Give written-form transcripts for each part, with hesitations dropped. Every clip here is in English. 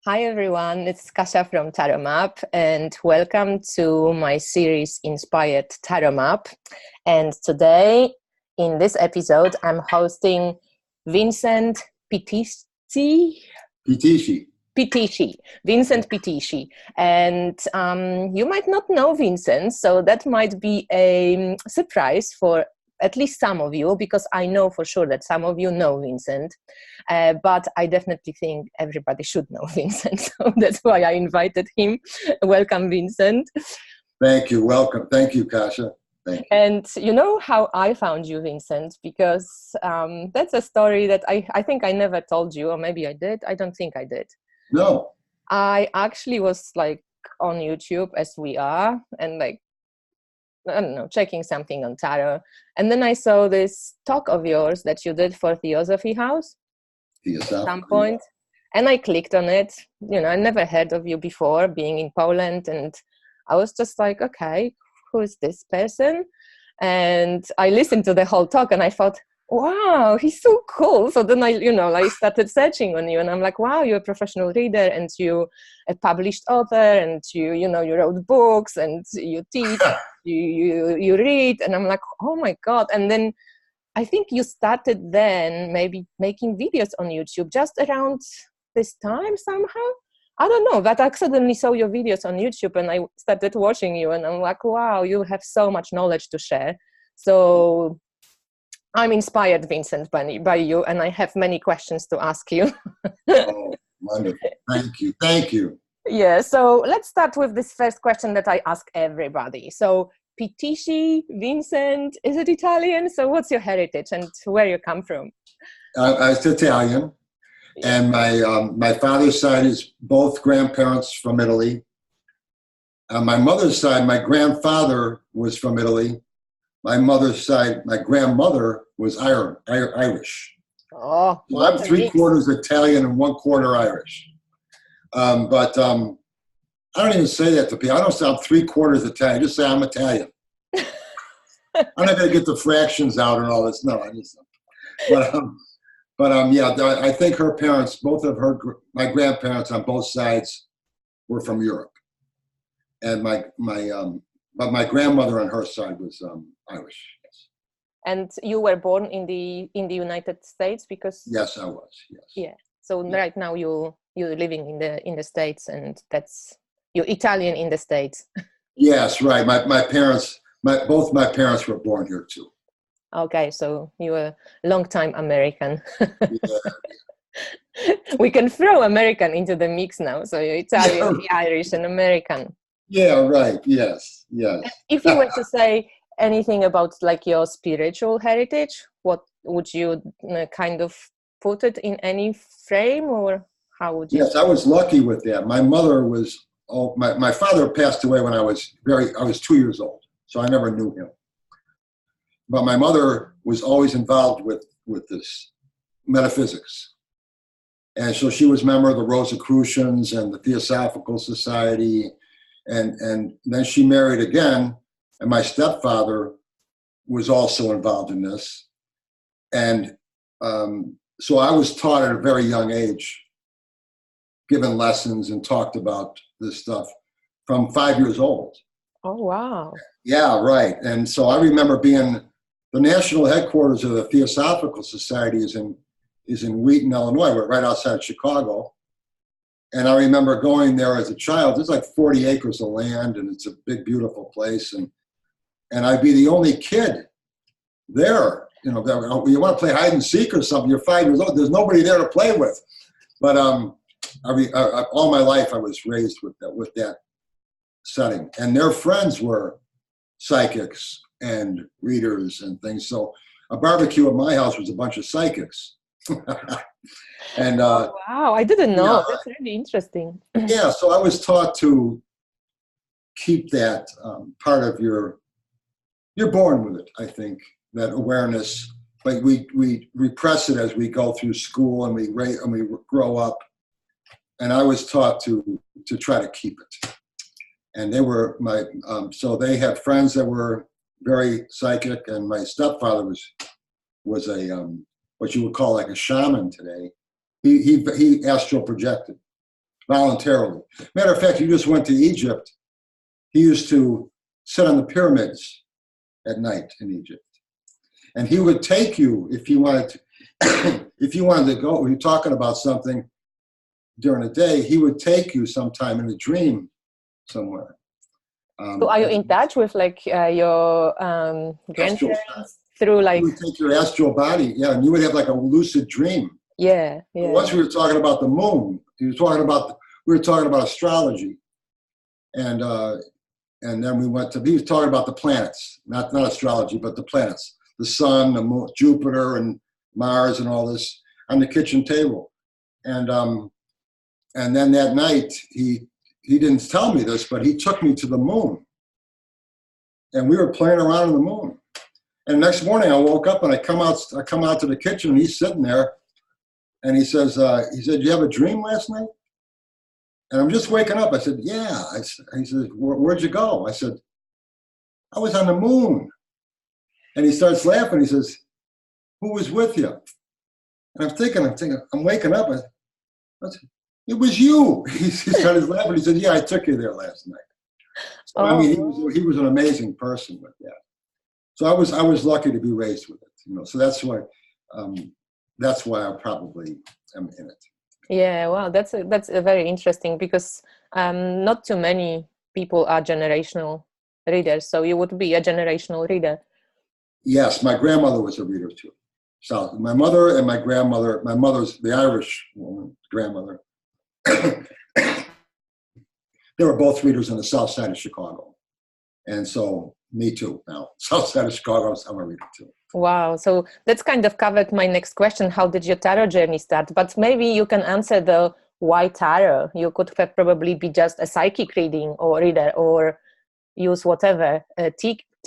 Hi everyone, it's Kasia from Taro Map, and welcome to my series Inspired Taro Map. And today, in this episode, I'm hosting Vincent Pitisci. Vincent Pitisci. And you might not know Vincent, so that might be a surprise for at least some of you, because I know for sure that some of you know Vincent, but I definitely think everybody should know Vincent, so that's why I invited him. Welcome, Vincent. Thank you, welcome. Thank you, Kasia. Thank you. And you know how I found you, Vincent, because that's a story that I think I never told you, or maybe I did. I don't think I did. No. I actually was like on YouTube, as we are, and like, I don't know, checking something on Taro. And then I saw this talk of yours that you did for Theosophy House at some point. And I clicked on it. You know, I never heard of you before, being in Poland. And I was just like, okay, who is this person? And I listened to the whole talk and I thought, wow, he's so cool. So then I started searching on you, and I'm like, wow, you're a professional reader, and you a published author, and you wrote books, and you teach, you read, and I'm like, oh my God. And then I think you started then maybe making videos on YouTube just around this time somehow. I don't know, but I suddenly saw your videos on YouTube and I started watching you, and I'm like, wow, you have so much knowledge to share. So I'm inspired, Vincent, by you, and I have many questions to ask you. Oh, wonderful. Thank you. Thank you. Yeah, so let's start with this first question that I ask everybody. So, Pitisci, Vincent, is it Italian? So what's your heritage and where you come from? It's Italian, and my father's side is both grandparents from Italy. On my mother's side, my grandfather was from Italy. My mother's side, my grandmother was Irish. Oh, so I'm 3/4 Italian and 1/4 Irish. But I don't even say that to people. I don't say I'm 3/4 Italian. I just say I'm Italian. I'm not going to get the fractions out and all this. No, I just. But yeah, I think her parents, both of my grandparents on both sides, were from Europe, and but my grandmother on her side was Irish. Yes. And you were born in the United States, because yes, I was. Yes. Yeah. So right now you're living in the States, and you're Italian in the States. Yes, right. Both my parents were born here too. Okay, so you're a long-time American. Yeah. We can throw American into the mix now. So you're Italian, Irish, and American. Yeah, right. Yes, yes. If you were to say anything about like your spiritual heritage, what would you kind of put it in any frame, or how would you? Yes, I was lucky with that. My mother was, my father passed away when I was 2 years old, so I never knew him. But my mother was always involved with this metaphysics. And so she was a member of the Rosicrucians and the Theosophical Society. And then she married again, and my stepfather was also involved in this. And so I was taught at a very young age, given lessons and talked about this stuff from 5 years old. Oh, wow. Yeah, right. And so I remember being, the national headquarters of the Theosophical Society is in Wheaton, Illinois, right outside of Chicago. And I remember going there as a child. There's like 40 acres of land, and it's a big, beautiful place. And I'd be the only kid there. You know, you want to play hide and seek or something, you're 5 years old. There's nobody there to play with. But all my life I was raised with that setting. And their friends were psychics and readers and things. So a barbecue at my house was a bunch of psychics. And wow, I didn't know. Yeah, that's really interesting. Yeah, so I was taught to keep that part of you're born with it, I think, that awareness. But we repress it as we go through school and we grow up. And I was taught to try to keep it. And they were so they had friends that were very psychic, and my stepfather was a what you would call like a shaman today. He astral projected. voluntarily. Matter of fact, you just went to Egypt. He used to sit on the pyramids at night in Egypt. And he would take you if you wanted to, if you wanted to go, you're talking about something during the day, he would take you sometime in a dream somewhere. So are you in touch with like your grandparents through like? You would take your astral body, yeah, and you would have like a lucid dream. Yeah, yeah. Once we were talking about the moon, we were talking about astrology, and then we went to, he was talking about the planets, not astrology, but the planets, the sun, the moon, Jupiter, and Mars, and all this on the kitchen table, and then that night he didn't tell me this, but he took me to the moon, and we were playing around in the moon. And the next morning I woke up and I come out to the kitchen, and he's sitting there, and he said, "Did you have a dream last night?" And I'm just waking up. I said, "Yeah." He says, "Where'd you go?" I said, "I was on the moon." And he starts laughing. He says, "Who was with you?" And I'm thinking, I'm waking up. It was you. He started laughing. He said, "Yeah, I took you there last night." So, I mean, he was an amazing person with that. So I was lucky to be raised with it, you know. So that's why I probably am in it. Yeah, well, that's a very interesting, because not too many people are generational readers. So you would be a generational reader. Yes, my grandmother was a reader too. So my mother and my grandmother, my mother's the Irish woman, grandmother. They were both readers on the south side of Chicago. And so me too now. South side of Chicago, I'm a reader too. Wow. So that's kind of covered my next question. How did your tarot journey start? But maybe you can answer the why tarot. You could have probably be just a psychic reading or reader, or use whatever,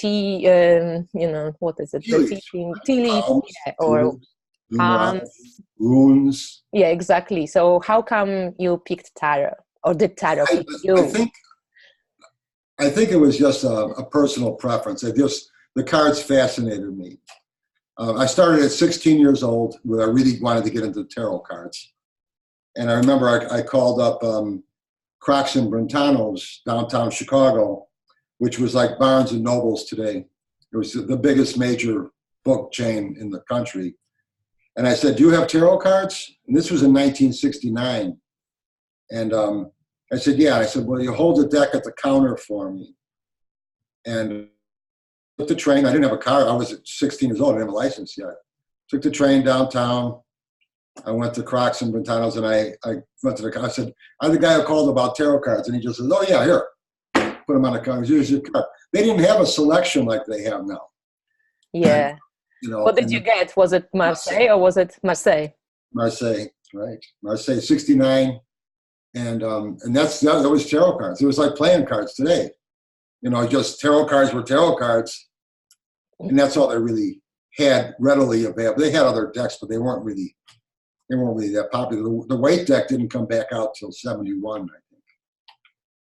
you know, what is it? Tea leaves, yeah, or runes. Yeah, exactly. So how come you picked tarot, or did tarot pick you? I think it was just a personal preference. The cards fascinated me. I started at 16 years old, where I really wanted to get into tarot cards. And I remember I called up Crocs and Brentano's downtown Chicago, which was like Barnes and Noble's today. It was the biggest major book chain in the country. And I said, "Do you have tarot cards?" And this was in 1969. And I said, "Yeah." I said, "Well, you hold the deck at the counter for me." And took the train. I didn't have a car. I was 16 years old. I didn't have a license yet. Took the train downtown. I went to Crocs and Brentano's, and I went to the car. I said, "I'm the guy who called about tarot cards." And he just said, "Oh, yeah, here." Put them on the counter. Here's your card. They didn't have a selection like they have now. Yeah. And, you know, what did you get? Was it Marseille or was it Marseille? Marseille, right. Marseille, 69. And that was tarot cards. It was like playing cards today. You know, just tarot cards were tarot cards. And that's all they really had readily available. They had other decks, but they weren't really that popular. The weight deck didn't come back out till 71, I think.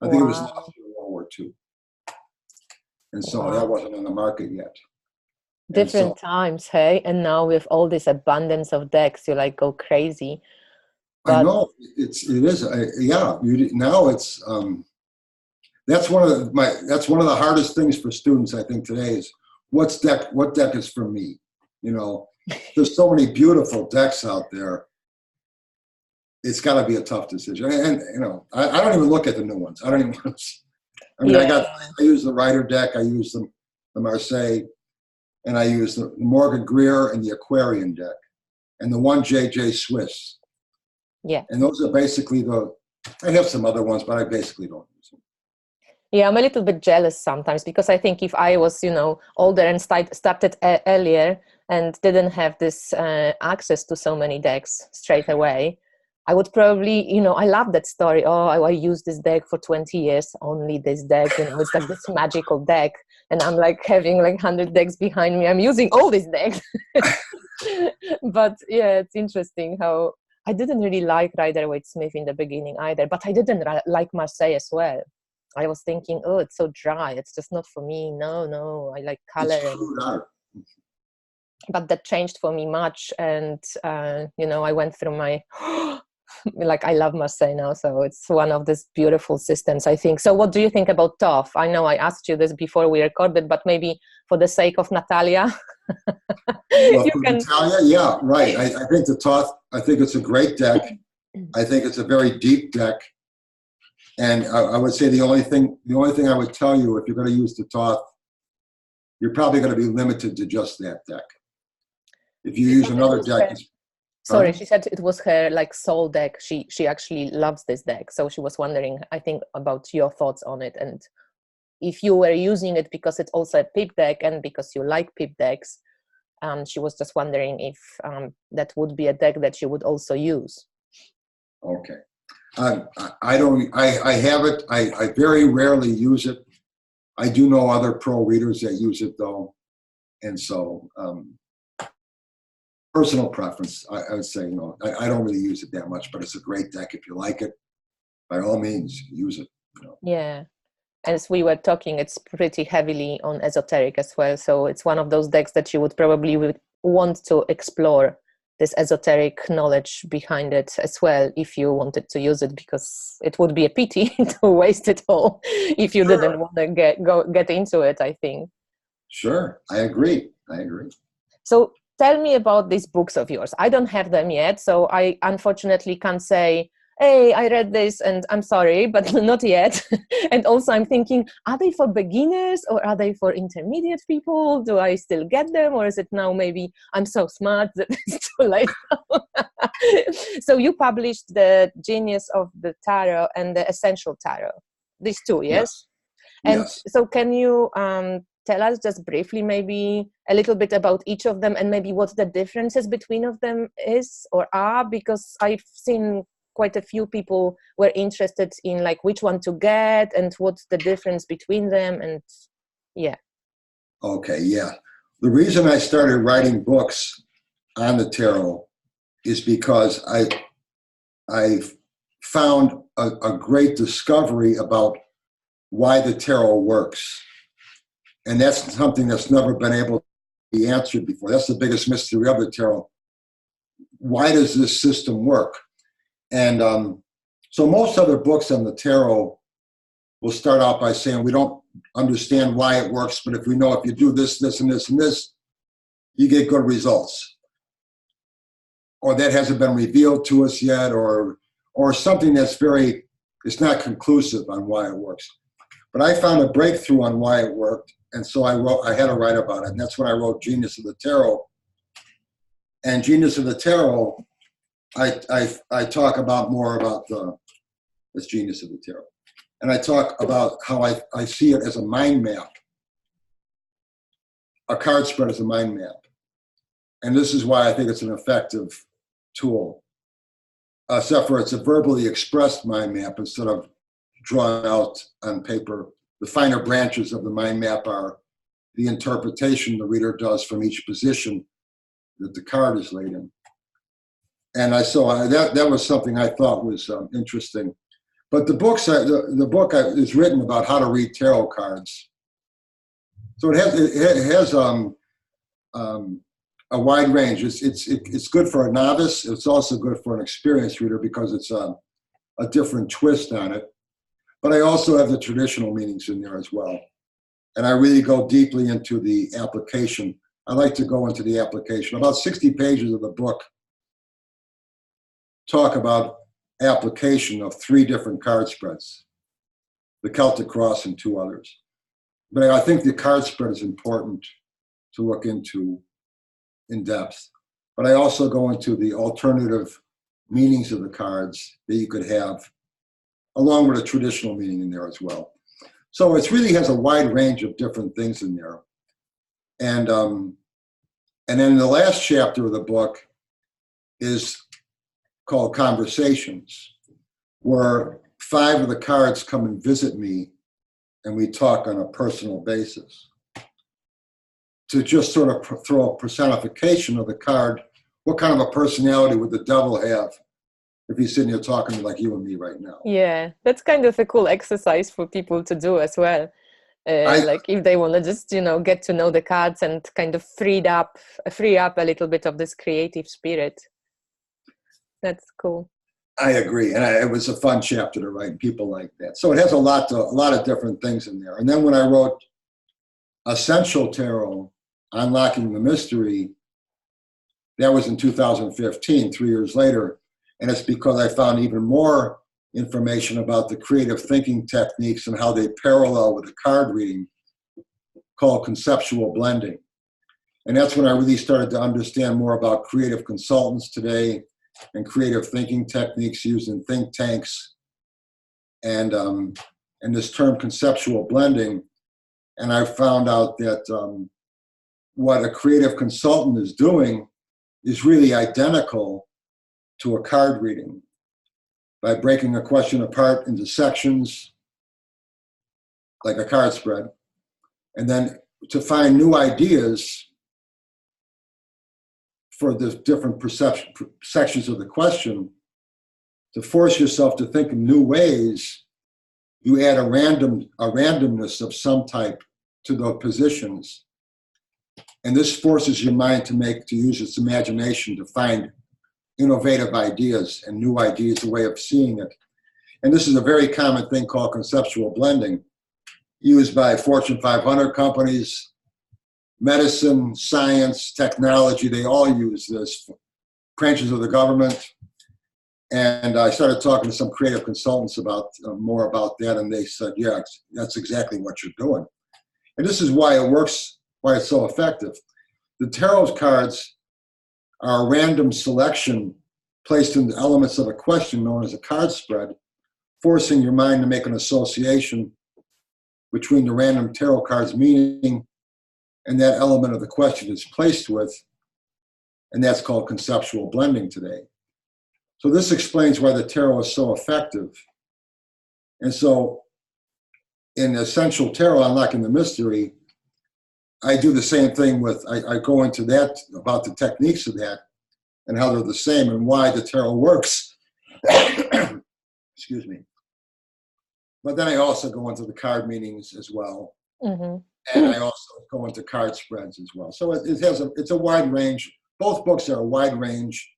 I think it was after World War II. And so that wasn't on the market yet. Different times, hey? And now with all this abundance of decks, you like go crazy. But I know it is. Yeah. Now it's that's one of the hardest things for students, I think, today is what deck is for me. You know, there's so many beautiful decks out there. It's got to be a tough decision. And you know, I don't even look at the new ones. I don't even. I mean, I use the Rider deck. I use the Marseille, and I use the Morgan Greer and the Aquarian deck, and the one JJ Swiss. Yeah. And those are basically I have some other ones, but I basically don't use them. Yeah, I'm a little bit jealous sometimes, because I think if I was, you know, older and started earlier and didn't have this access to so many decks straight away, I would probably, you know, I love that story. Oh, I used this deck for 20 years, only this deck, you know, it's like this magical deck. And I'm like having like 100 decks behind me. I'm using all these decks. But yeah, it's interesting how I didn't really like Rider-Waite-Smith in the beginning either, but I didn't like Marseille as well. I was thinking, oh, it's so dry. It's just not for me. No, I like color. But that changed for me much. And, you know, I went through my like I love Marseille now, so it's one of these beautiful systems, I think. So what do you think about TOF? I know I asked you this before we recorded, but maybe for the sake of Natalia, Well, you for can. Natalia, yeah, right. I think the Toth, I think it's a great deck. I think it's a very deep deck. And I would say the only thing I would tell you, if you're going to use the Toth, you're probably going to be limited to just that deck. If you use another deck, sorry, she said it was her like soul deck. She actually loves this deck, so she was wondering, I think, about your thoughts on it, and if you were using it because it's also a pip deck and because you like pip decks. She was just wondering if that would be a deck that you would also use. Okay. I don't, I have it. I very rarely use it. I do know other pro readers that use it though. And so, personal preference, I would say, I don't really use it that much, but it's a great deck. If you like it, by all means, use it. Yeah. As we were talking, it's pretty heavily on esoteric as well. So it's one of those decks that you would probably want to explore this esoteric knowledge behind it as well, if you wanted to use it, because it would be a pity to waste it all if you didn't want to get into it, I think. Sure, I agree. So tell me about these books of yours. I don't have them yet, so I unfortunately can't say, hey, I read this and I'm sorry, but not yet. And also I'm thinking, are they for beginners or are they for intermediate people? Do I still get them, or is it now maybe I'm so smart that it's too late? So you published The Genius of the Tarot and The Essential Tarot. These two, yes? And yes. So can you tell us just briefly maybe a little bit about each of them and maybe what the differences between of them is or are? Because I've seen quite a few people were interested in like which one to get and what's the difference between them, and yeah. Okay, yeah. The reason I started writing books on the tarot is because I found a great discovery about why the tarot works. And that's something that's never been able to be answered before. That's the biggest mystery of the tarot. Why does this system work? And so most other books on the tarot will start out by saying, we don't understand why it works, but if we know if you do this, this, and this, and this, you get good results. Or that hasn't been revealed to us yet, or something that's it's not conclusive on why it works. But I found a breakthrough on why it worked, and so I had to write about it, and that's when I wrote Genius of the Tarot. And Genius of the Tarot, I talk about more about this Genius of the Tarot. And I talk about how I see it as a mind map, a card spread as a mind map. And this is why I think it's an effective tool, except for it's a verbally expressed mind map instead of drawn out on paper. The finer branches of the mind map are the interpretation the reader does from each position that the card is laid in. And that was something I thought was interesting. But the book is written about how to read tarot cards. So it has a wide range. It's good for a novice. It's also good for an experienced reader because it's a different twist on it. But I also have the traditional meanings in there as well. And I really go deeply into the application. I like to go into the application. About 60 pages of the book talk about application of 3 different card spreads, the Celtic Cross and 2 others. But I think the card spread is important to look into in depth. But I also go into the alternative meanings of the cards that you could have, along with a traditional meaning in there as well. So it really has a wide range of different things in there. And then the last chapter of the book is called Conversations, where 5 of the cards come and visit me and we talk on a personal basis. To just sort of throw a personification of the card, what kind of a personality would the devil have if he's sitting here talking to like you and me right now? Yeah, that's kind of a cool exercise for people to do as well. Like if they want to just, get to know the cards and kind of free up a little bit of this creative spirit. That's cool. I agree, and it was a fun chapter to write, and people like that. So it has a lot of different things in there. And then when I wrote Essential Tarot, Unlocking the Mystery, that was in 2015, 3 years later, and it's because I found even more information about the creative thinking techniques and how they parallel with the card reading, called conceptual blending. And that's when I really started to understand more about creative consultants today and creative thinking techniques used in think tanks, and this term conceptual blending. And I found out that what a creative consultant is doing is really identical to a card reading, by breaking a question apart into sections, like a card spread, and then to find new ideas for the different sections of the question, to force yourself to think in new ways. You add a randomness of some type to the positions, and this forces your mind to use its imagination to find innovative ideas and new ideas, a way of seeing it. And this is a very common thing called conceptual blending, used by Fortune 500 companies, medicine, science, technology. They all use this, branches of the government. And I started talking to some creative consultants about more about that, and they said, yeah, that's exactly what you're doing. And this is why it works, why it's so effective. The tarot cards are a random selection placed in the elements of a question known as a card spread, forcing your mind to make an association between the random tarot card's meaning and that element of the question it's placed with, and that's called conceptual blending today. So this explains why the tarot is so effective. And so in Essential Tarot, Unlocking the Mystery, I do the same thing with, I go into that, about the techniques of that and how they're the same and why the tarot works. Excuse me. But then I also go into the card meanings as well. Mm-hmm. And I also go into card spreads as well. So it's a wide range. Both books are a wide range.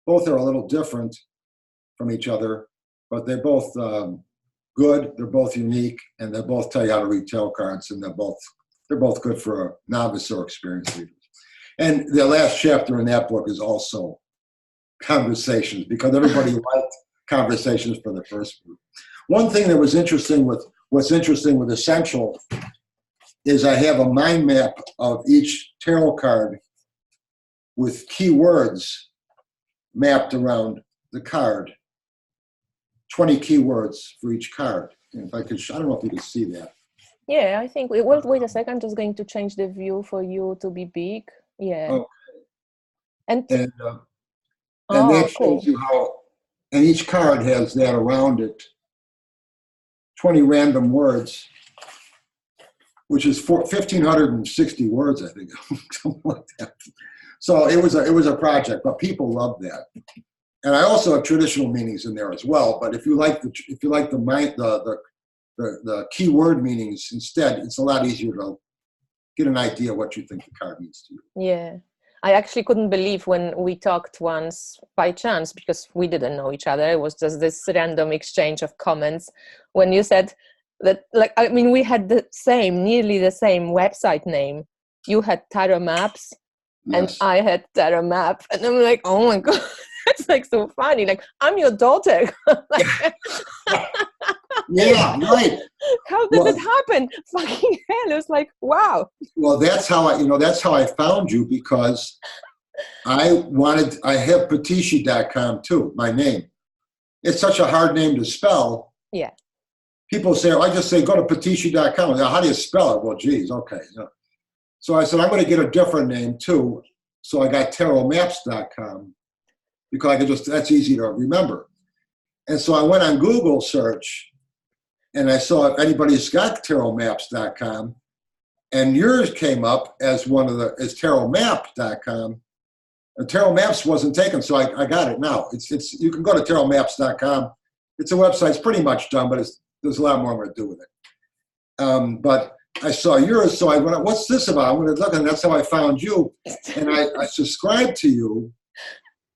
Both are a little different from each other, but they're both good. They're both unique, and they both tell you how to read tarot cards, and they're both good for a novice or experienced readers. And the last chapter in that book is also conversations, because everybody liked conversations for the first group. One thing that was interesting with Essential is I have a mind map of each tarot card with keywords mapped around the card. 20 keywords for each card. And if I could, I don't know if you can see that. Yeah, I think, well, wait a second, I'm just going to change the view for you to be big. Yeah. Okay. And that shows you how, and each card has that around it, 20 random words, which is 1,560 words, I think, something like that. So it was a project, but people loved that. And I also have traditional meanings in there as well. But if you like the keyword meanings instead, it's a lot easier to get an idea what you think the card means to you. Yeah. I actually couldn't believe when we talked once by chance, because we didn't know each other. It was just this random exchange of comments when you said that, like, I mean, we had nearly the same website name. You had Taro Maps, yes, and I had Taro Map. And I'm like, oh my God, that's like so funny. Like, I'm your daughter. Yeah, right. How did it happen? Fucking hell! It's like, wow. Well, that's how I found you, because I have Pitisci.com too, my name. It's such a hard name to spell. Yeah. People say, I just say, go to Pitisci.com. How do you spell it? Well, geez, okay. So I said, I'm going to get a different name too. So I got tarotmaps.com, because that's easy to remember. And so I went on Google search, and I saw if anybody's got tarotmaps.com, and yours came up as as tarotmap.com, and Tarot Maps wasn't taken, so I got it now. It's you can go to tarotmaps.com. It's a website. It's pretty much done, but there's a lot more I'm going to do with it. But I saw yours, so I went, what's this about? I'm going to look, and that's how I found you. And I subscribed to you,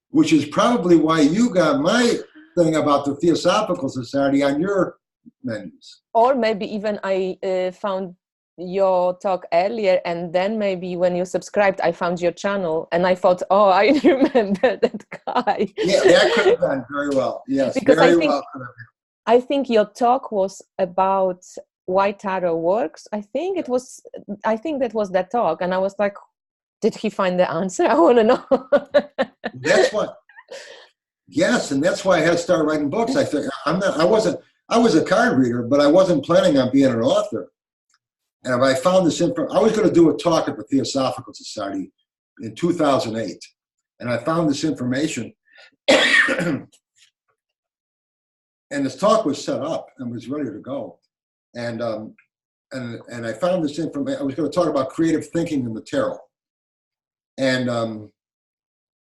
which is probably why you got my thing about the Theosophical Society on your menus. Or maybe even I found your talk earlier, and then maybe when you subscribed, I found your channel, and I thought, oh, I remember that guy. Yeah, that could have been very well. Yes, Because very well could have been. I think your talk was about why Taro works. I think that was that talk, and I was like, did he find the answer? I want to know. That's what. Yes, and that's why I had to start writing books. I think I was a card reader, but I wasn't planning on being an author. And I found this info. I was going to do a talk at the Theosophical Society in 2008, and I found this information. And this talk was set up and was ready to go. And I found this information. I was going to talk about creative thinking in the tarot. And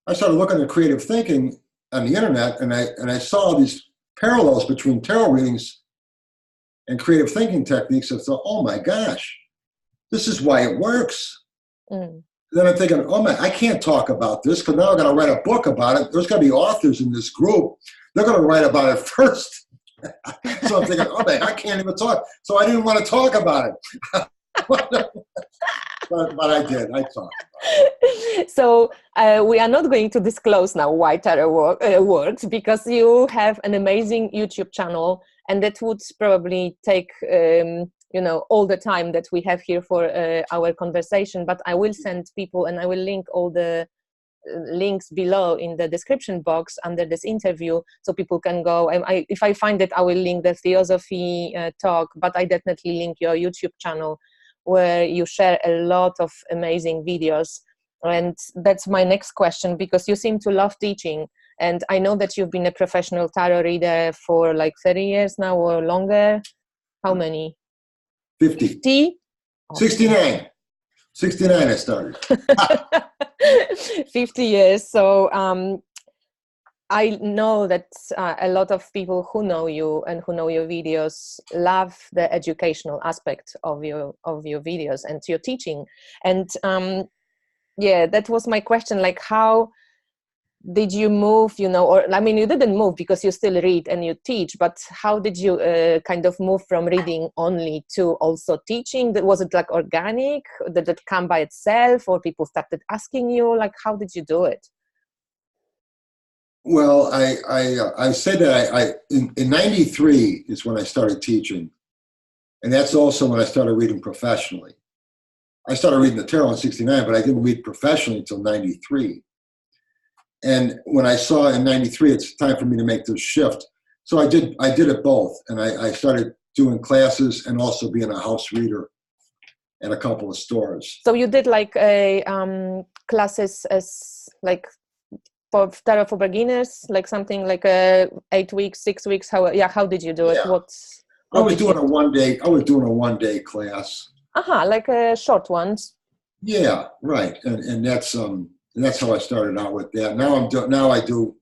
I started looking at creative thinking on the internet, and I saw these parallels between tarot readings and creative thinking techniques. I thought, oh my gosh, this is why it works. Mm. Then I'm thinking, oh man, I can't talk about this because now I'm going to write a book about it. There's going to be authors in this group. They're going to write about it first. So I'm thinking, oh man, I can't even talk. So I didn't want to talk about it. but I did. I talked about it. So we are not going to disclose now why Taro works, because you have an amazing YouTube channel, and that would probably take all the time that we have here for our conversation. But I will send people, and I will link all the links below in the description box under this interview, so people can go. If I find it, I will link the Theosophy talk, but I definitely link your YouTube channel, where you share a lot of amazing videos. And that's my next question, because you seem to love teaching, and I know that you've been a professional tarot reader for like 30 years now or longer. How many? 50. 50? 69. 69 I started. 50 years. So I know that a lot of people who know you and who know your videos love the educational aspect of your videos and your teaching. And yeah, that was my question. Like, how did you move, or I mean, you didn't move because you still read and you teach, but how did you kind of move from reading only to also teaching? Was it like organic? Did it come by itself, or people started asking you? Like, how did you do it? Well, I said that in 93 is when I started teaching. And that's also when I started reading professionally. I started reading the tarot in 69, but I didn't read professionally until 93. And when I saw in 93, it's time for me to make this shift. So I did it both. And I started doing classes and also being a house reader at a couple of stores. So you did like a classes as like for tarot for beginners, like something like 8 weeks, 6 weeks. How did you do it? Yeah. I was doing a one day class. Like short ones. Yeah, right. And that's how I started out with that. Now I do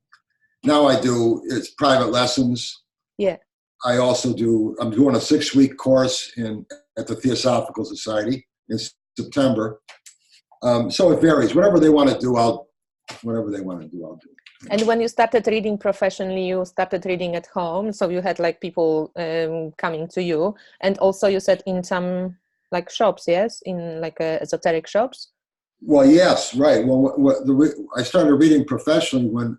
it's private lessons. Yeah. I'm doing a 6-week course at the Theosophical Society in September. So it varies. Whatever they want to do, I'll do. And when you started reading professionally, you started reading at home. So you had like people coming to you, and also you said in some like shops, yes, in like esoteric shops. Well, yes, right. Well, I started reading professionally when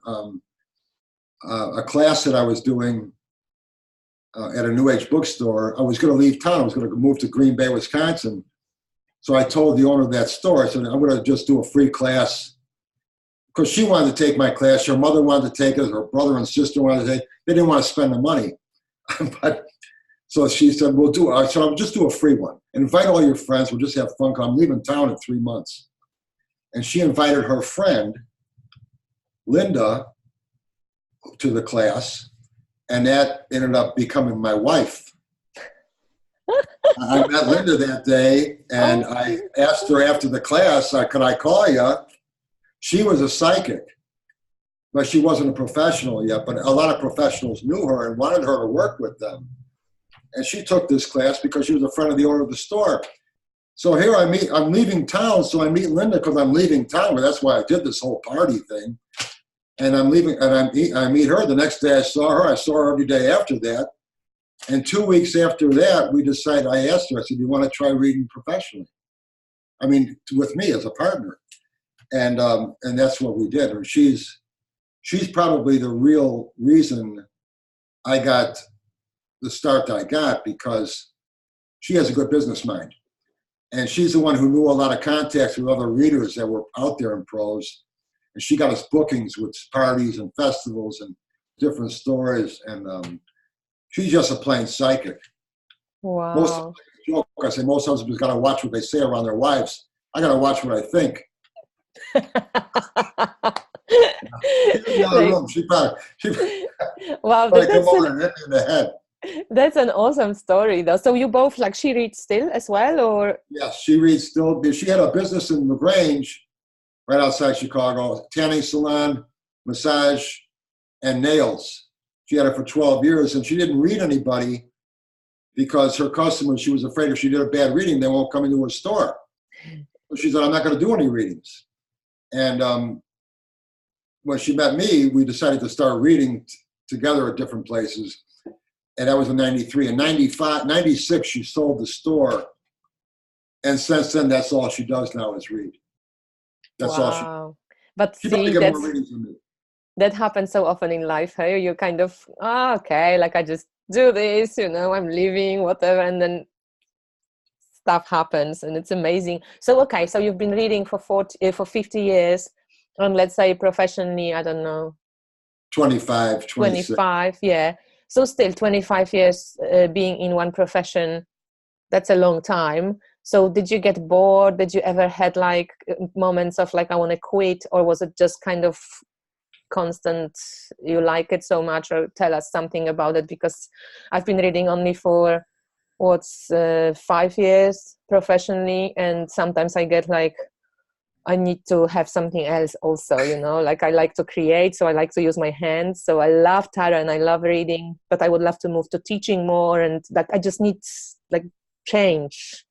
a class that I was doing at a New Age bookstore, I was going to leave town. I was going to move to Green Bay, Wisconsin. So I told the owner of that store, I said, I'm going to just do a free class. Because she wanted to take my class. Her mother wanted to take it. Her brother and sister wanted to take it. They didn't want to spend the money. So she said, we'll do it. I said, I'll just do a free one. And invite all your friends. We'll just have fun. I'm leaving town in 3 months. And she invited her friend, Linda, to the class. And that ended up becoming my wife. I met Linda that day, and I asked her after the class, could I call you? She was a psychic, but she wasn't a professional yet. But a lot of professionals knew her and wanted her to work with them. And she took this class because she was a friend of the owner of the store. So here I'm leaving town, so I meet Linda because I'm leaving town. But that's why I did this whole party thing. And I'm leaving, and I meet her. The next day I saw her every day after that. And 2 weeks after that, I asked her, I said, do you want to try reading professionally? I mean, with me as a partner. And that's what we did. And she's probably the real reason I got the start I got, because she has a good business mind. And she's the one who knew a lot of contacts with other readers that were out there in prose. And she got us bookings with parties and festivals and different stories. And she's just a plain psychic. Wow. I say most husbands got to watch what they say around their wives. I got to watch what I think. She wow, probably come over and hit me in the head. That's an awesome story, though. So you both, like, she reads still as well, or? Yes, she reads still. She had a business in LaGrange, right outside Chicago, tanning salon, massage, and nails. She had it for 12 years, and she didn't read anybody because her customers, she was afraid if she did a bad reading, they won't come into her store. So she said, I'm not going to do any readings. And when she met me, we decided to start reading together at different places. And that was in 93. In 96, she sold the store. And since then, that's all she does now is read. That's all she. But she see, more readings than me. That happens so often in life. Hey, you kind of, okay, like I just do this, I'm leaving, whatever, and then stuff happens, and it's amazing. So, okay, so you've been reading for 50 years, and let's say professionally, I don't know, 25, 25, yeah. So still 25 years being in one profession, that's a long time. So did you get bored? Did you ever had like moments of like, I want to quit? Or was it just kind of constant, you like it so much? Or tell us something about it, because I've been reading only for 5 years professionally. And sometimes I get like, I need to have something else also, like I like to create, so I like to use my hands. So I love Taro and I love reading, but I would love to move to teaching more, and like I just need like change.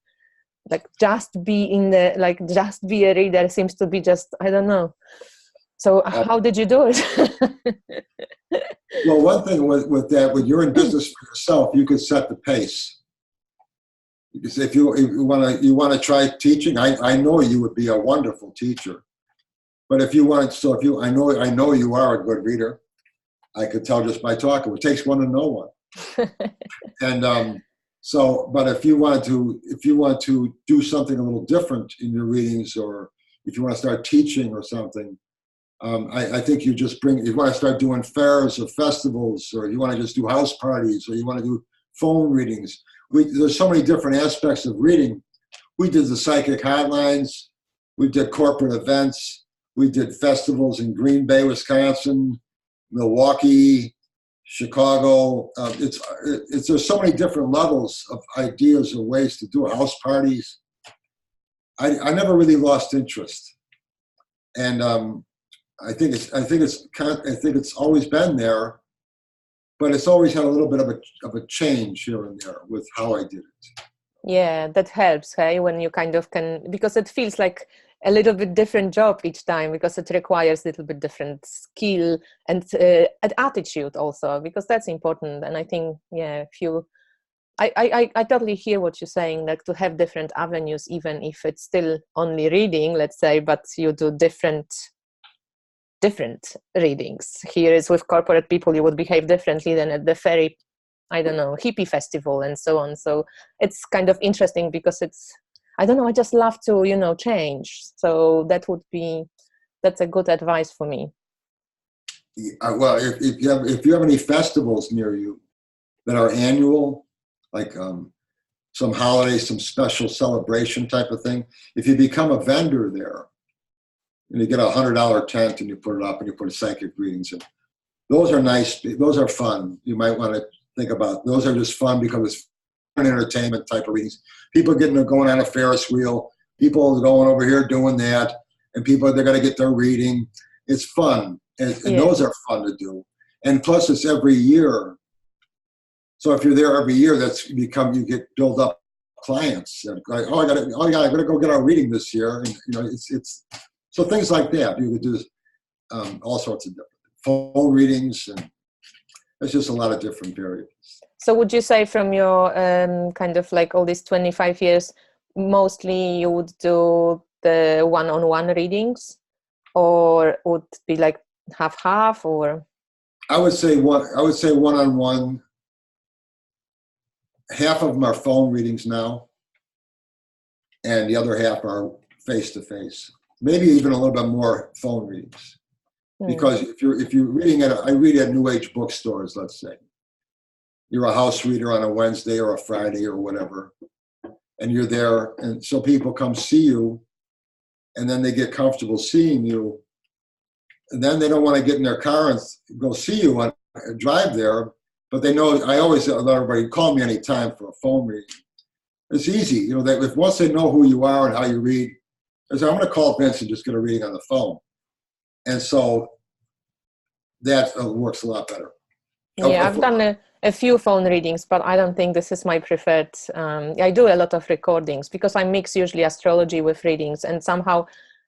Like just be just be a reader seems to be just, I don't know. So how did you do it? Well, one thing with that, when you're in business for yourself, you can set the pace. Because if you want to try teaching, I know you would be a wonderful teacher. But if you want, I know you are a good reader. I could tell just by talking. It takes one to know one. And but if you want to do something a little different in your readings, or if you want to start teaching or something, I think you want to start doing fairs or festivals, or you want to just do house parties, or you want to do phone readings. There's so many different aspects of reading. We did the psychic hotlines. We did corporate events. We did festivals in Green Bay, Wisconsin, Milwaukee, Chicago. There's so many different levels of ideas or ways to do it. House parties. I never really lost interest, and I think it's always been there. But it's always had a little bit of a change here and there with how I did it. Yeah, that helps, hey, when you kind of can, because it feels like a little bit different job each time, because it requires a little bit different skill and attitude also, because that's important. And I think, yeah, I totally hear what you're saying, like to have different avenues, even if it's still only reading, let's say, but you do different readings. Here is with corporate people, you would behave differently than at the very, I don't know, hippie festival and so on. So it's kind of interesting because it's, I don't know, I just love to, change. So that's a good advice for me. Well, if you have any festivals near you that are annual, like some holiday, some special celebration type of thing, if you become a vendor there, and you get $100 tent and you put it up and you put psychic readings in. Those are nice. Those are fun. You might want to think about. Those are just fun because it's fun entertainment type of readings. People going on a Ferris wheel. People going over here doing that, and they're going to get their reading. It's fun, and those are fun to do. And plus, it's every year. So if you're there every year, you build up clients. And like, I gotta go get our reading this year. And it's. So things like that, you could do all sorts of different phone readings, and there's just a lot of different variables. So would you say from your kind of like all these 25 years, mostly you would do the one-on-one readings, or would be like half-half, or? I would say one-on-one. Half of them are phone readings now, and the other half are face-to-face. Maybe even a little bit more phone readings. Because if you're reading I read at New Age bookstores, let's say. You're a house reader on a Wednesday or a Friday or whatever, and you're there, and so people come see you, and then they get comfortable seeing you, and then they don't want to get in their car and go see you and drive there, but they know, I always tell everybody, call me anytime for a phone reading. It's easy, you know, that if once they know who you are and how you read, they say, I'm going to call Vincent, just get a reading on the phone. And so that works a lot better. Yeah, I've done a few phone readings, but I don't think this is my preferred. I do a lot of recordings because I mix usually astrology with readings, and somehow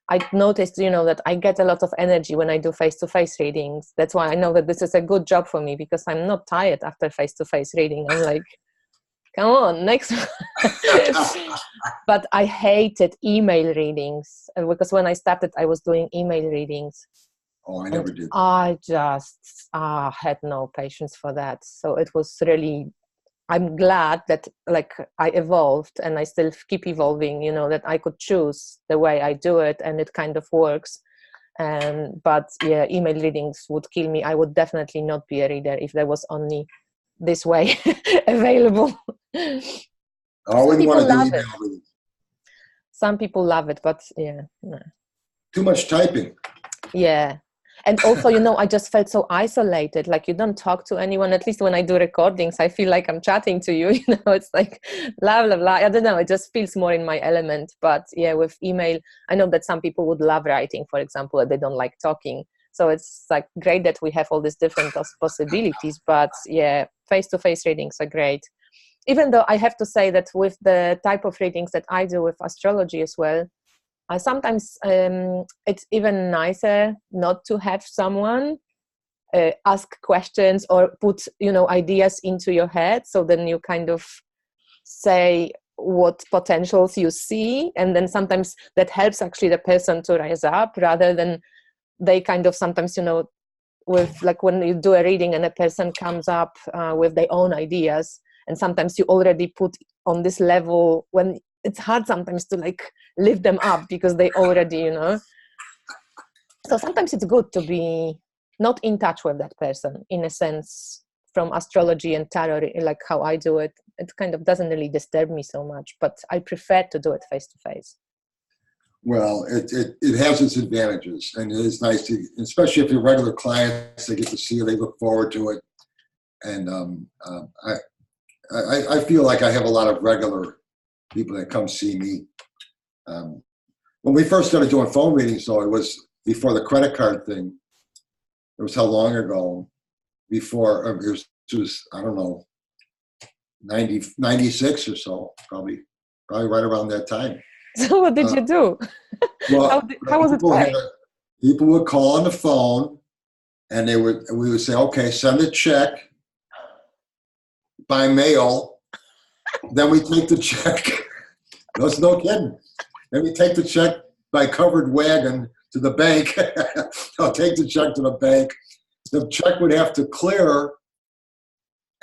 I noticed, you know, that I get a lot of energy when I do face-to-face readings. That's why I know that this is a good job for me, because I'm not tired after face-to-face reading. I'm like, come on, next one. But I hated email readings, because when I started, I was doing email readings. Oh, I never did. I just had no patience for that. So it was really, I'm glad that like I evolved, and I still keep evolving, you know, that I could choose the way I do it, and it kind of works. But yeah, email readings would kill me. I would definitely not be a reader if there was only this way available. I wouldn't want to do email readings. Some people love it, but yeah. No. Too much typing. Yeah. And also, you know, I just felt so isolated. Like, you don't talk to anyone. At least when I do recordings, I feel like I'm chatting to you. You know, it's like blah, blah, blah. I don't know. It just feels more in my element. But yeah, with email, I know that some people would love writing, for example, and they don't like talking. So it's like great that we have all these different possibilities. But yeah, face-to-face readings are great. Even though I have to say that with the type of readings that I do with astrology as well, sometimes it's even nicer not to have someone ask questions or put, you know, ideas into your head. So then you kind of say what potentials you see, and then sometimes that helps actually the person to rise up, rather than they kind of sometimes, you know, with like when you do a reading and a person comes up with their own ideas, and sometimes you already put on this level when it's hard sometimes to like lift them up because they already, you know. So sometimes it's good to be not in touch with that person, in a sense, from astrology and tarot, like how I do it. It kind of doesn't really disturb me so much, but I prefer to do it face to face. Well, it has its advantages, and it is nice to, especially if you're regular clients, they get to see you, they look forward to it. And I feel like I have a lot of regular people that come see me. When we first started doing phone readings, though, it was before the credit card thing. It was how long ago? Before, it was I don't know, 96 or so, probably right around that time. So what did you do? Well, how was it like? People would call on the phone, and we would say, okay, send a check by mail. Then we take the check. That's no kidding. Then we take the check by covered wagon to the bank. I'll take the check to the bank. The check would have to clear,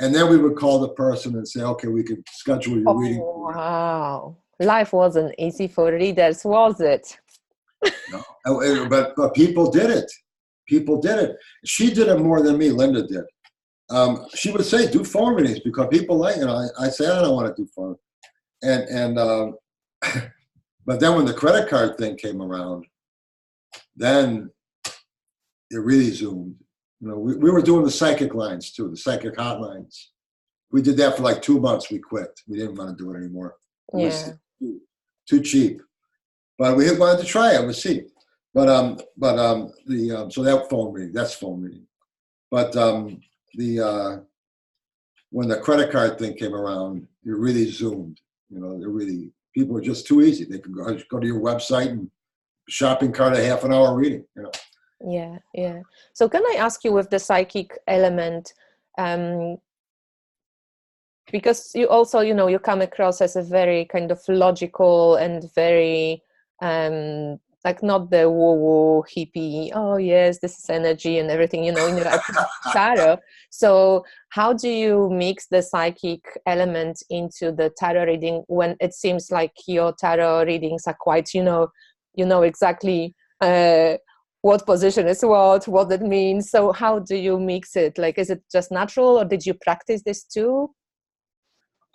and then we would call the person and say, okay, we could schedule your reading. Wow. Life wasn't easy for readers, was it? No, but people did it. People did it. She did it more than me, Linda did. She would say, do phone readings, because people like, you know, I say, I don't want to do phone. But then when the credit card thing came around, then it really zoomed. You know, we were doing the psychic lines too, the psychic hotlines. We did that for like 2 months. We quit. We didn't want to do it anymore. It was too cheap. But we wanted to try it. We'll see. So that phone reading, that's phone reading. But when the credit card thing came around, it really zoomed. You know, people were just too easy. They could go to your website and shopping cart a half an hour reading. You know, Yeah, yeah. So can I ask you with the psychic element, because you also, you come across as a very kind of logical and very like not the woo-woo hippie, oh yes, this is energy and everything, in your approach to tarot. So how do you mix the psychic element into the tarot reading when it seems like your tarot readings are quite, exactly what position is what it means? So how do you mix it? Like, is it just natural, or did you practice this too?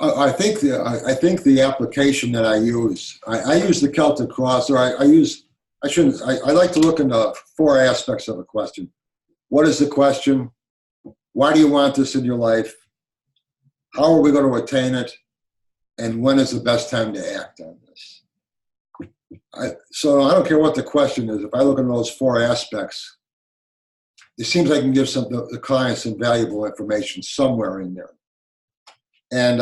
I think the application that I use, I use the Celtic cross, or I like to look into four aspects of a question. What is the question? Why do you want this in your life? How are we going to attain it? And when is the best time to act on this? So I don't care what the question is. If I look at those four aspects, it seems I can give the client some valuable information somewhere in there. And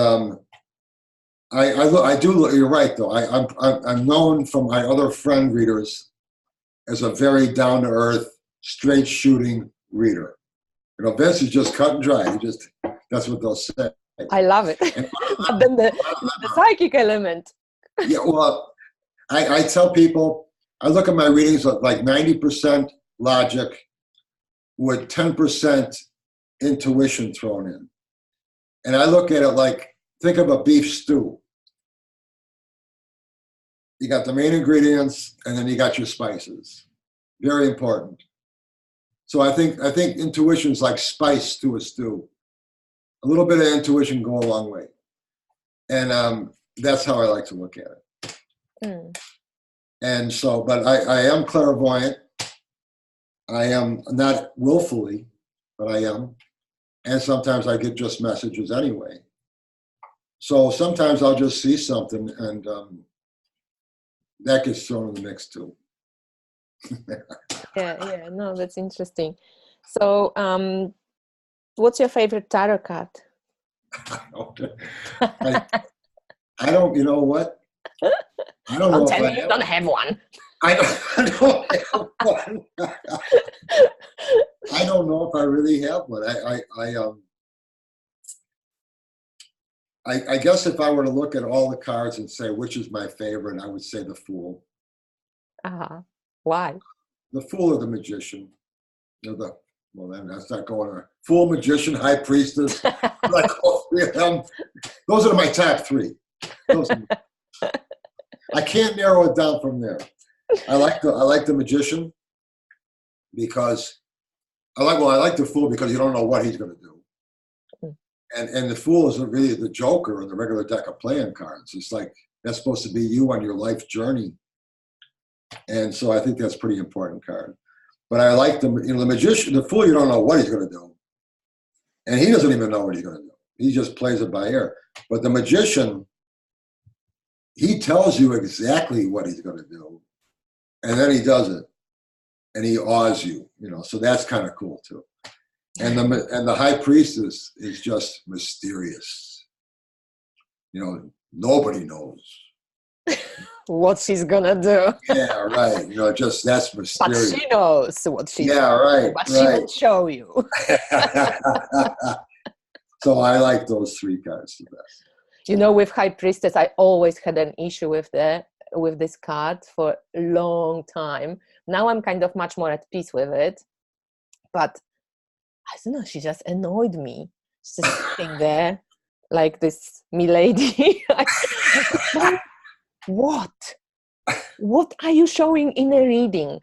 I do. You're right, though. I'm known from my other friend readers as a very down to earth, straight shooting reader. Vince is just cut and dry. That's what they'll say. I love it. But then the psychic element. Yeah, well, I tell people, I look at my readings like 90% logic with 10% intuition thrown in. And I look at it like, think of a beef stew. You got the main ingredients, and then you got your spices. Very important. So I think intuition is like spice to a stew. A little bit of intuition go a long way. And that's how I like to look at it. Mm. And so, but I am clairvoyant. I am not willfully, but I am. And sometimes I get just messages anyway. So sometimes I'll just see something, and that gets thrown in the mix too. Yeah, no, that's interesting. So what's your favorite tarot card? I don't, you know what? I don't know. Tell me you don't have one. I don't have one. I don't know if I really have one. I guess if I were to look at all the cards and say which is my favorite, I would say the Fool. Why? The Fool or the Magician. Well, then that's not going on. Fool, Magician, High Priestess. Like all three of them. Those are my top three. I can't narrow it down from there. I like the Magician because I like the Fool because you don't know what he's going to do. And the Fool isn't really the Joker in the regular deck of playing cards. It's like that's supposed to be you on your life journey. And so I think that's a pretty important card. But I like the Magician, the Fool, you don't know what he's going to do. And he doesn't even know what he's going to do. He just plays it by ear. But the Magician, he tells you exactly what he's going to do. And then he does it. And he awes you, so that's kind of cool too. And the High Priestess is just mysterious. Nobody knows what she's gonna do. Yeah, right. Just that's mysterious. But she knows what she's doing. Yeah, right. But she won't show you. So I like those three cards the best. With High Priestess, I always had an issue with this card for a long time. Now I'm kind of much more at peace with it. But I don't know, she just annoyed me. She's just sitting there like this milady. What are you showing in a reading?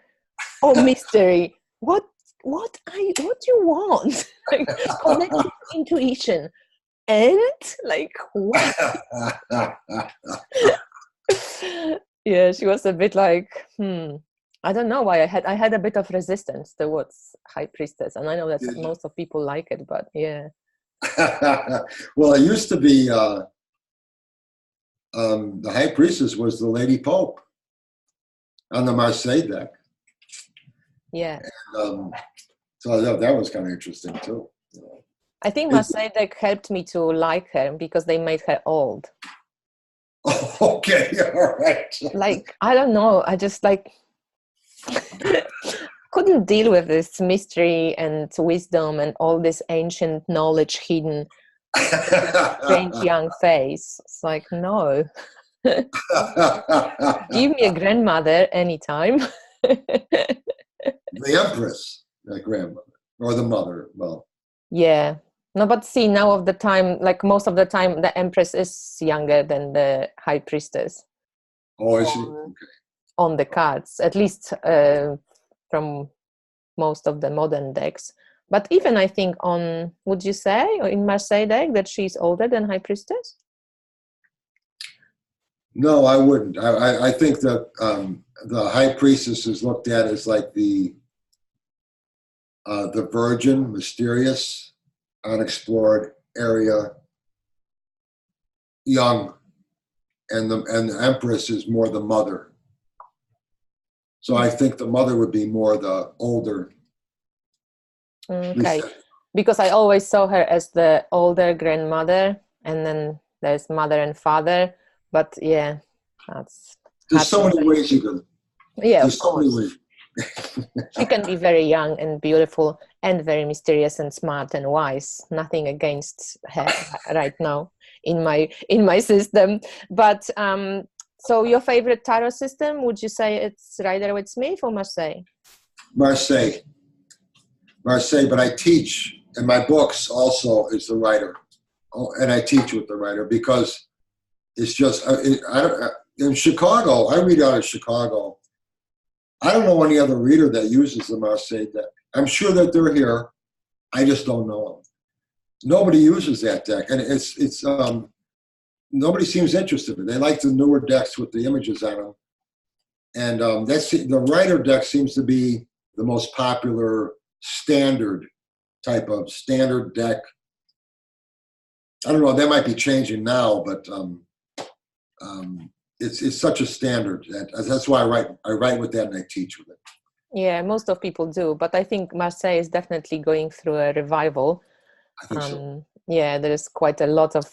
Oh, mystery. What do you want? Like, connected intuition. And what? Yeah, she was a bit like, I don't know why I had a bit of resistance towards High Priestess, and I know that most of people like it, but yeah. Well, it used to be the High Priestess was the Lady Pope on the Marseille deck. Yeah. And, so that was kind of interesting too. I think Marseille deck helped me to like her because they made her old. Okay, all right. I don't know. I just couldn't deal with this mystery and wisdom and all this ancient knowledge hidden in this strange young face. It's like, no. Give me a grandmother anytime. The empress, the grandmother, or the mother. Well, yeah. No, but see, now of the time, like most of the time, the empress is younger than the high priestess. oh, is she? Okay. On the cards, at least from most of the modern decks. But even I think on, would you say, or in Marseille deck, that she's older than high priestess? No, I wouldn't. I think that the high priestess is looked at as like the virgin, mysterious, unexplored area, young, and the empress is more the mother. So I think the mother would be more the older. Okay, because I always saw her as the older grandmother, and then there's mother and father. But yeah, there's so many ways you can. Yeah, there's of course. So many ways. She can be very young and beautiful and very mysterious and smart and wise. Nothing against her right now in my system. But so your favorite tarot system, would you say it's Rider-Waite-Smith or Marseille? Marseille, but I teach, and my books also is the writer. Oh, and I teach with the writer because it's just, in Chicago, I read out of Chicago. I don't know any other reader that uses the Marseille deck. I'm sure that they're here. I just don't know them. Nobody uses that deck, and it's nobody seems interested in it. They like the newer decks with the images on them, and that's the writer deck seems to be the most popular standard type of standard deck. I don't know. That might be changing now, but it's such a standard. That's why I write with that and I teach with it. Yeah, most of people do, but I think Marseille is definitely going through a revival. I think so. Yeah, there's quite a lot of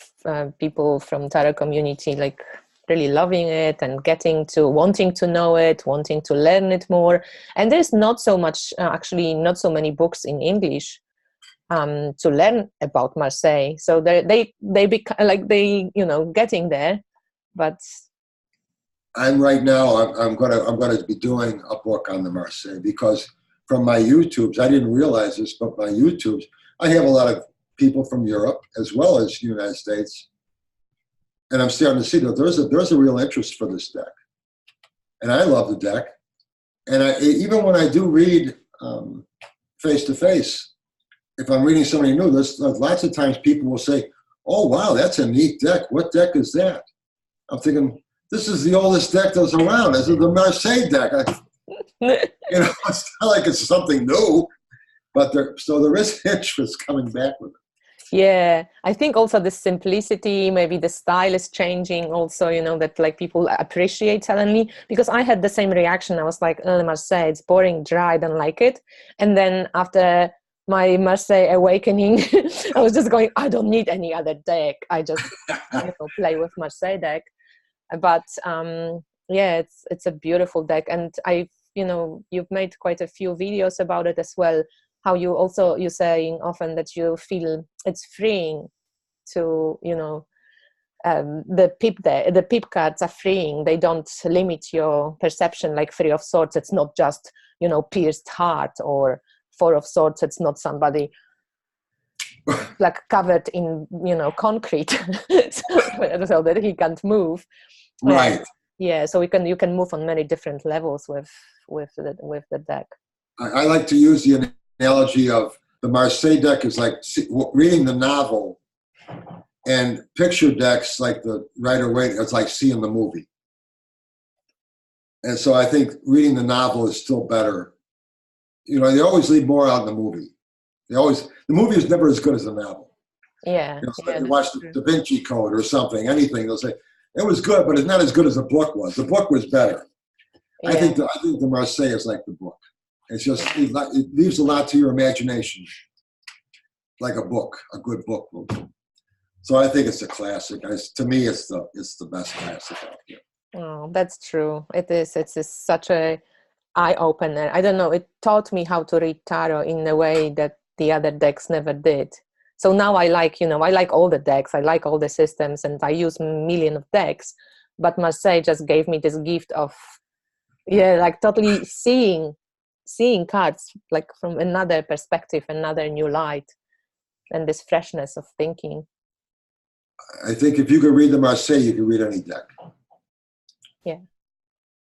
people from tarot community like really loving it and wanting to know it, wanting to learn it more. And there's not so much, actually, not so many books in English to learn about Marseille. So they become like getting there, but. I'm right now. I'm gonna be doing a book on the Marseille because from my YouTubes, I didn't realize this, but my YouTubes, I have a lot of people from Europe as well as the United States, and I'm starting to see that there's a real interest for this deck, and I love the deck, and even when I do read face to face, if I'm reading somebody new, there's lots of times people will say, "Oh wow, that's a neat deck. What deck is that?" I'm thinking, this is the oldest deck that's around. This is the Marseille deck. It's not like it's something new, but there is interest coming back with it. Yeah, I think also the simplicity, maybe the style is changing also, that like people appreciate suddenly, because I had the same reaction. I was like, Marseille, it's boring, dry, I don't like it. And then after my Marseille awakening, I was just going, I don't need any other deck. I just play with Marseille deck. But yeah, it's a beautiful deck, and you've made quite a few videos about it as well. How you're saying often that you feel it's freeing to the pip cards are freeing. They don't limit your perception like Three of Swords. It's not just pierced heart, or Four of Swords. It's not somebody like covered in concrete so that he can't move. Right. Yeah, so you can move on many different levels with the deck. I like to use the analogy of the Marseille deck is like reading the novel, and picture decks like the Rider-Waite, it's like seeing the movie. And so I think reading the novel is still better. They always leave more out in the movie. The movie is never as good as the novel. Yeah. You watch the Da Vinci Code or something, anything, they'll say, it was good, but it's not as good as the book was. The book was better. Yeah. I think the Marseille is like the book. It's just, it leaves a lot to your imagination, like a book, a good book will do. So I think it's a classic. To me, it's the best classic out there. Oh, that's true. It is. It's such a eye-opener. I don't know, it taught me how to read tarot in a way that the other decks never did. So now I like, you know, I like all the decks, I like all the systems, and I use a million of decks. But Marseille just gave me this gift of, yeah, like totally seeing cards like from another perspective, another new light, and this freshness of thinking. I think if you could read the Marseille, you can read any deck. Yeah.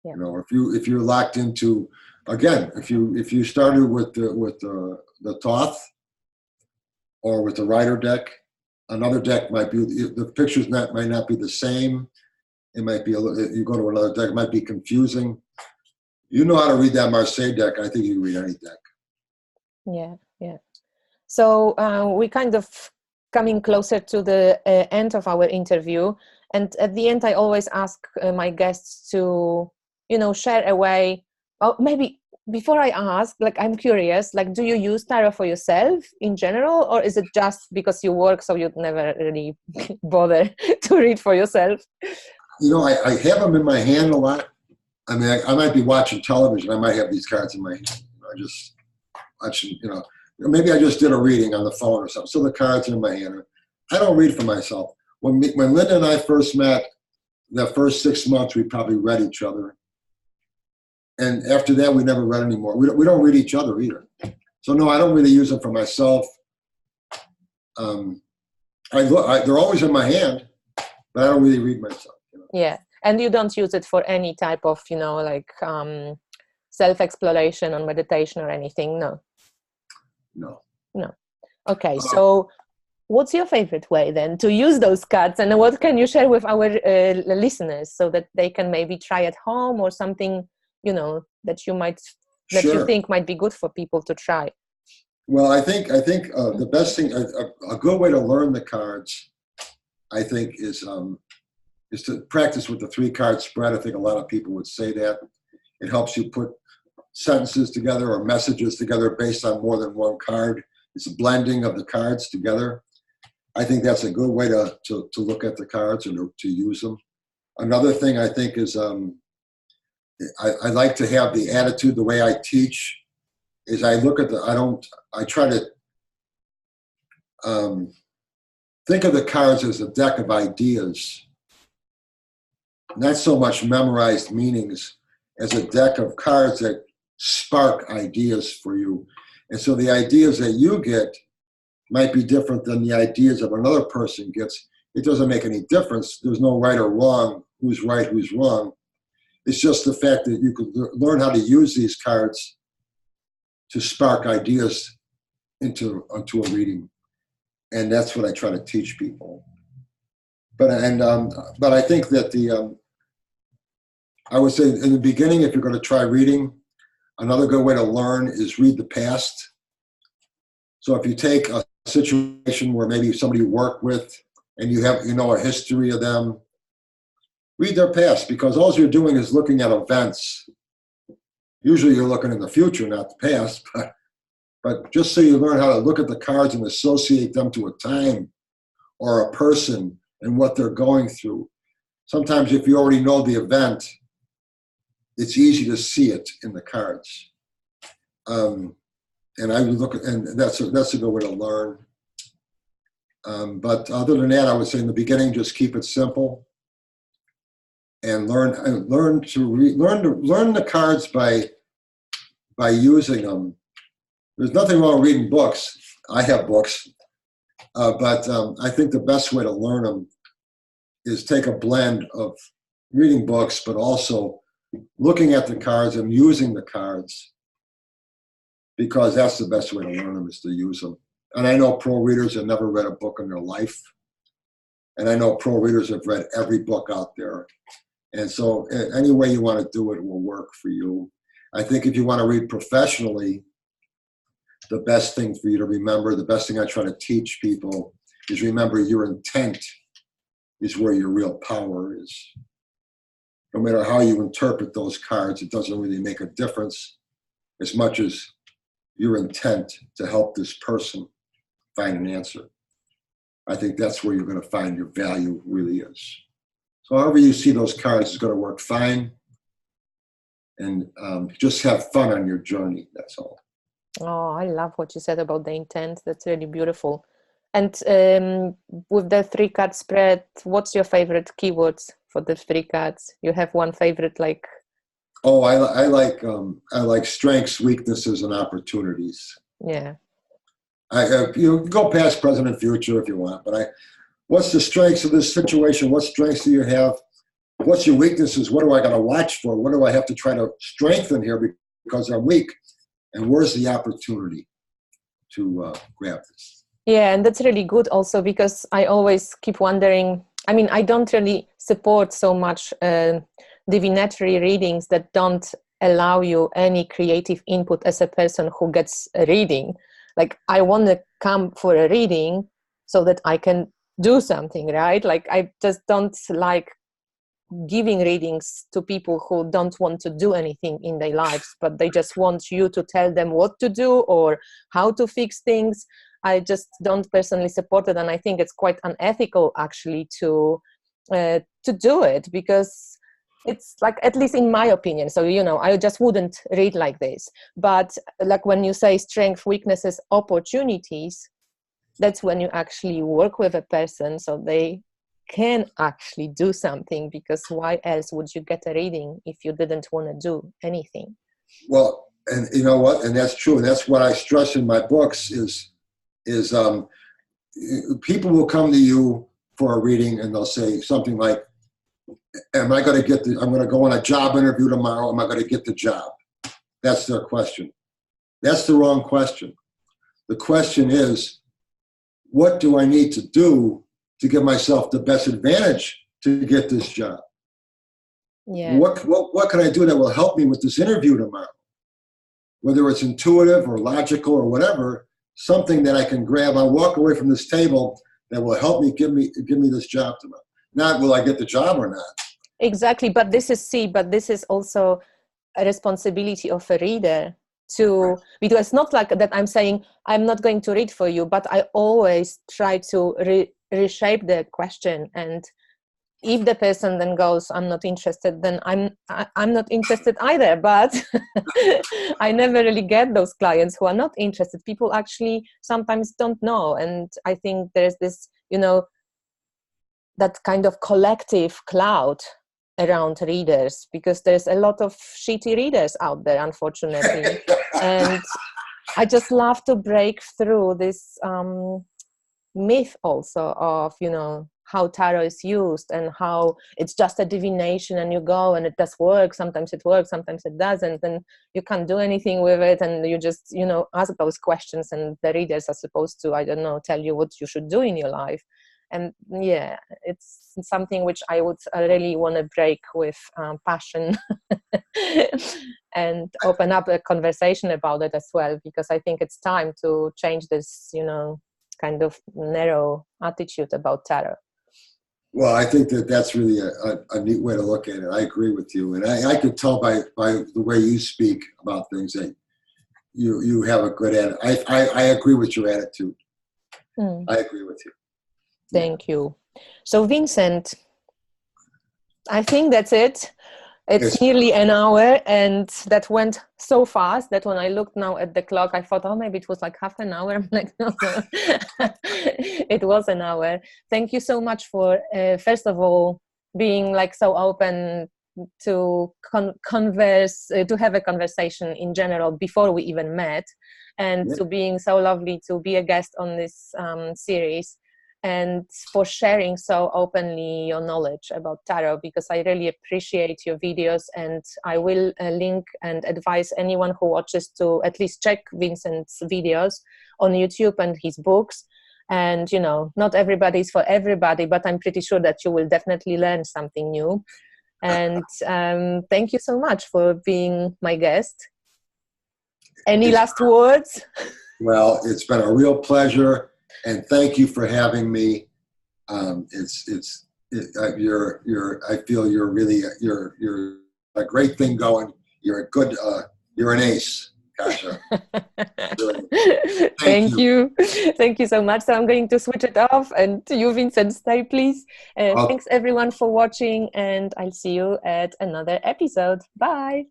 Yeah. You know, if you're locked into, again, if you started with the Thoth or with the Rider deck, another deck might be, the pictures might not be the same. It might be you go to another deck, it might be confusing. You know how to read that Marseille deck. I think you can read any deck. Yeah, yeah. So we kind of coming closer to the end of our interview, and at the end, I always ask my guests to, you know, share a way. Oh, maybe before I ask, like, I'm curious, like, do you use tarot for yourself in general, or is it just because you work, so you'd never really bother to read for yourself? You know, I have them in my hand a lot. I mean, I might be watching television. I might have these cards in my hand. I just watching, you know, maybe I just did a reading on the phone or something. So the cards are in my hand. I don't read for myself. When Linda and I first met, the first 6 months, we probably read each other. And after that, we never read anymore. We don't read each other either. So no, I don't really use them for myself. They're always in my hand, but I don't really read myself. You know? Yeah, and you don't use it for any type of, you know, like self-exploration or meditation or anything? No. Okay, so what's your favorite way then to use those cards, and what can you share with our listeners so that they can maybe try at home, or something, you know, that you think might be good for people to try? Well, I think the best thing, a good way to learn the cards, I think, is to practice with the 3-card spread. I think a lot of people would say that. It helps you put sentences together or messages together based on more than one card. It's a blending of the cards together. I think that's a good way to look at the cards and to use them. Another thing I think is I like to have the attitude, the way I teach, is I look at I try to think of the cards as a deck of ideas, not so much memorized meanings, as a deck of cards that spark ideas for you. And so the ideas that you get might be different than the ideas of another person gets. It doesn't make any difference. There's no right or wrong, who's right, who's wrong. It's just the fact that you could learn how to use these cards to spark ideas into a reading. And that's what I try to teach people. But I think that I would say in the beginning, if you're going to try reading, another good way to learn is read the past. So if you take a situation where maybe somebody you work with and you know a history of them, read their past, because all you're doing is looking at events. Usually you're looking in the future, not the past, but just so you learn how to look at the cards and associate them to a time or a person and what they're going through. Sometimes if you already know the event, it's easy to see it in the cards. And I would look at, and that's a good way to learn. But other than that, I would say in the beginning, just keep it simple and learn the cards by using them. There's nothing wrong with reading books. I have books, but I think the best way to learn them is take a blend of reading books, but also looking at the cards and using the cards, because that's the best way to learn them, is to use them. And I know pro readers have never read a book in their life. And I know pro readers have read every book out there. And so any way you want to do it will work for you. I think if you want to read professionally, the best thing for you to remember, the best thing I try to teach people is remember your intent is where your real power is. No matter how you interpret those cards, it doesn't really make a difference as much as your intent to help this person find an answer. I think that's where you're going to find your value really is. So however you see those cards is going to work fine. just have fun on your journey. That's all. Oh, I love what you said about the intent. That's really beautiful. And with the 3-card spread, what's your favorite keywords for the 3 cards? You have one favorite, like? Oh, I like strengths, weaknesses, and opportunities. Yeah. You go past, present, and future if you want, but what's the strengths of this situation? What strengths do you have? What's your weaknesses? What do I got to watch for? What do I have to try to strengthen here because I'm weak? And where's the opportunity to grab this? Yeah, and that's really good also, because I always keep wondering, I mean, I don't really support so much divinatory readings that don't allow you any creative input as a person who gets a reading. Like, I want to come for a reading so that I can do something, right? Like, I just don't like giving readings to people who don't want to do anything in their lives, but they just want you to tell them what to do or how to fix things. I just don't personally support it, and I think it's quite unethical actually to do it, because it's like, at least in my opinion, so I just wouldn't read like this. But like when you say strength, weaknesses, opportunities, that's when you actually work with a person so they can actually do something, because why else would you get a reading if you didn't want to do anything? Well, and you know what, and that's true, and that's what I stress in my books is people will come to you for a reading and they'll say something like, am I going to get I'm going to go on a job interview tomorrow, am I going to get the job? That's their question. That's the wrong question. The question is, what do I need to do to give myself the best advantage to get this job? Yeah. What can I do that will help me with this interview tomorrow? Whether it's intuitive or logical or whatever, something that I can grab. I walk away from this table that will help me give me this job tomorrow. Not will I get the job or not. Exactly, but this is also a responsibility of a reader to, because it's not like that I'm saying I'm not going to read for you, but I always try to reshape the question. And if the person then goes, I'm not interested, then I'm not interested either. But I never really get those clients who are not interested. People actually sometimes don't know. And I think there's this, that kind of collective cloud around readers, because there's a lot of shitty readers out there, unfortunately. And I just love to break through this myth also of, how tarot is used and how it's just a divination and you go and it does work. Sometimes it works, sometimes it doesn't, and you can't do anything with it, and you just, ask those questions and the readers are supposed to, I don't know, tell you what you should do in your life. And yeah, it's something which I would really want to break with passion and open up a conversation about it as well, because I think it's time to change this, kind of narrow attitude about tarot. Well, I think that's really a neat way to look at it. I agree with you. And I could tell by the way you speak about things that you have a good attitude. I agree with your attitude. I agree with you. Thank you. So, Vincent, I think that's it. It's nearly an hour, and that went so fast that when I looked now at the clock, I thought, maybe it was like half an hour. I'm like, no. It was an hour. Thank you so much for, first of all, being like so open to converse, to have a conversation in general before we even met, and to being so lovely to be a guest on this series, and for sharing so openly your knowledge about tarot, because I really appreciate your videos. And I will link and advise anyone who watches to at least check Vincent's videos on YouTube and his books. And, not everybody is for everybody, but I'm pretty sure that you will definitely learn something new. And thank you so much for being my guest. Any last words? Well, it's been a real pleasure. And thank you for having me. I feel you're a great thing going. You're an ace, Kasha. Thank you. Thank you so much. So I'm going to switch it off, and you, Vincent, stay, please. Thanks everyone for watching, and I'll see you at another episode. Bye.